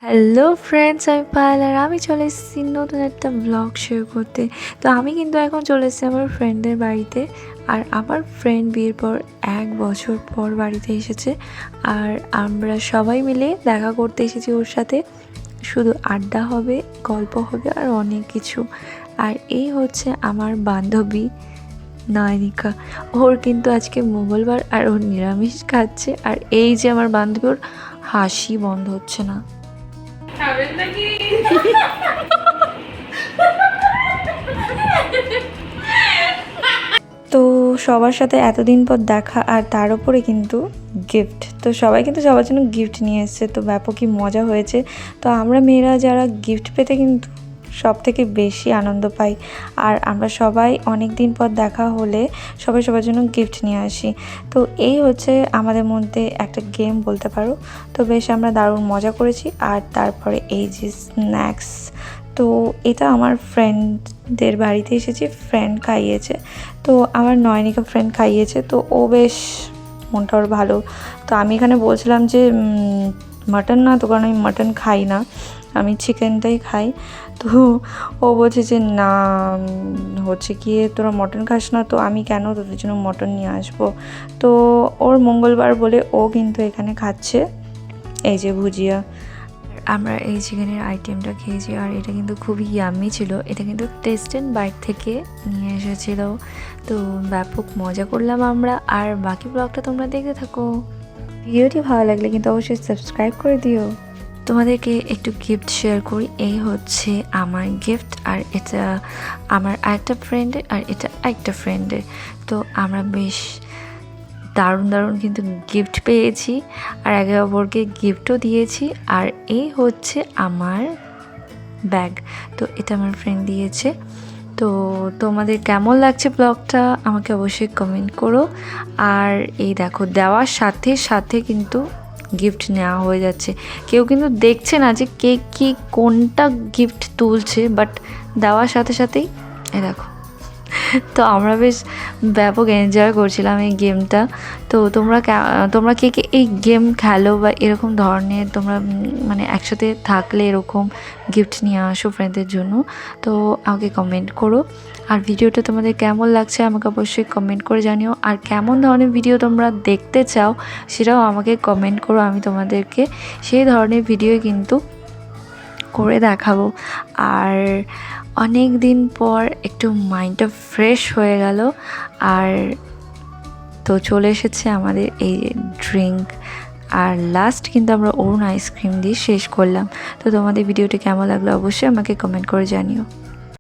Hello friends, আমি পায়েল আর আমি চলে এসেছি নতুন একটা ব্লগ শেয়ার করতে। তো আমি কিন্তু এখন চলে এসেছি আমার ফ্রেন্ডের বাড়িতে। আর আমার ফ্রেন্ড বিয়ের পর 1 বছর পর বাড়িতে এসেছে। আর আমরা সবাই মিলে দেখা করতে এসেছি ওর সাথে। শুধু আড্ডা হবে, গল্প হবে আর অনেক কিছু। আর এই হচ্ছে আমার বান্ধবী নয়নিকা। ওর কিন্তু আজকে মঙ্গলবার আর ওর নিরামিষ খাচ্ছে। আর এই যে আমার বান্ধবী, ওর হাসি বন্ধ হচ্ছে না। খাবেন নাকি? তো সবার সাথে এতদিন পর দেখা, আর তার উপরে কিন্তু গিফট। তো সবাই কিন্তু সবার জন্য গিফট নিয়ে এসছে, তো ব্যাপকই মজা হয়েছে। তো আমরা মেয়েরা যারা গিফট পেতে কিন্তু সব থেকে বেশি আনন্দ পাই। আর আমরা সবাই অনেক দিন পর দেখা হলে সবাই সবার জন্য গিফট নিয়ে আসি। তো এই হচ্ছে আমাদের মধ্যে একটা গেম বলতে পারো। তো বেশ আমরা দারুণ মজা করেছি। আর তারপরে এই যে স্ন্যাক্স, তো এটা আমার ফ্রেন্ডদের বাড়িতে এসেছি, ফ্রেন্ড খাইয়েছে। তো আমার নয়নিকা ফ্রেন্ড খাইয়েছে, তো ও বেশ মনটা ওর ভালো। তো আমি এখানে বলছিলাম যে মাটন না তো, কারণ আমি মাটন খাই না, আমি চিকেনটাই খাই। তো ও বলছে যে না, হচ্ছে কি তোরা মটন খাস না, তো আমি কেন তোদের জন্য মটন নিয়ে আসবো। তো ওর মঙ্গলবার বলে ও কিন্তু এখানে খাচ্ছে এই যে ভুজিয়া। আমরা এই চিকেনের আইটেমটা খেয়েছি আর এটা কিন্তু খুবই ইয়াম্মি ছিল। এটা কিন্তু টেস্ট অ্যান্ড বাইট থেকে নিয়ে এসেছিলো। তো ব্যাপক মজা করলাম আমরা। আর বাকি ব্লগটা তোমরা দেখতে থাকো। ভিডিওটি ভালো লাগলে কিন্তু অবশ্যই সাবস্ক্রাইব করে দিও। তোমাদেরকে একটু গিফট শেয়ার করি। এই হচ্ছে আমার গিফট, আর এটা আমার আরেকটা ফ্রেন্ডের, আর এটা আরেকটা ফ্রেন্ডের। তো আমরা বেশ দারুণ দারুণ কিন্তু গিফট পেয়েছি, আর একে অপরকে গিফটও দিয়েছি। আর এই হচ্ছে আমার ব্যাগ, তো এটা আমার ফ্রেন্ড দিয়েছে। তো তোমাদের কেমন লাগছে ব্লগটা আমাকে অবশ্যই কমেন্ট করো। আর এই দেখো, দেওয়ার সাথে সাথে কিন্তু গিফট নেওয়া হয়ে যাচ্ছে। কেউ কিন্তু দেখছে না যে কে কি কোনটা গিফট তুলছে, বাট দেওয়ার সাথে সাথেই এই দেখো। তো আমরা বেশ ব্যাপক এনজয় করছিলাম এই গেমটা। তো তোমরা কে কে এই গেম খেলো, বা এরকম ধরনের তোমরা মানে একসাথে থাকলে এরকম গিফট নিয়ে আসো ফ্রেন্ডদের জন্য, তো আমাকে কমেন্ট করো। আর ভিডিওটা তোমাদের কেমন লাগছে আমাকে অবশ্যই কমেন্ট করে জানিও। আর কেমন ধরনের ভিডিও তোমরা দেখতে চাও সেটাও আমাকে কমেন্ট করো, আমি তোমাদেরকে সেই ধরনের ভিডিও কিন্তু করে দেখাবো। আর অনেক দিন পর একটু মাইন্ডটা ফ্রেশ হয়ে গেল। আর তো চলে এসেছে আমাদের এই ড্রিঙ্ক। আর লাস্ট কিন্তু আমরা অরুণ আইসক্রিম দিয়ে শেষ করলাম। তো তোমাদের ভিডিওটি কেমন লাগলো অবশ্যই আমাকে কমেন্ট করে জানিও।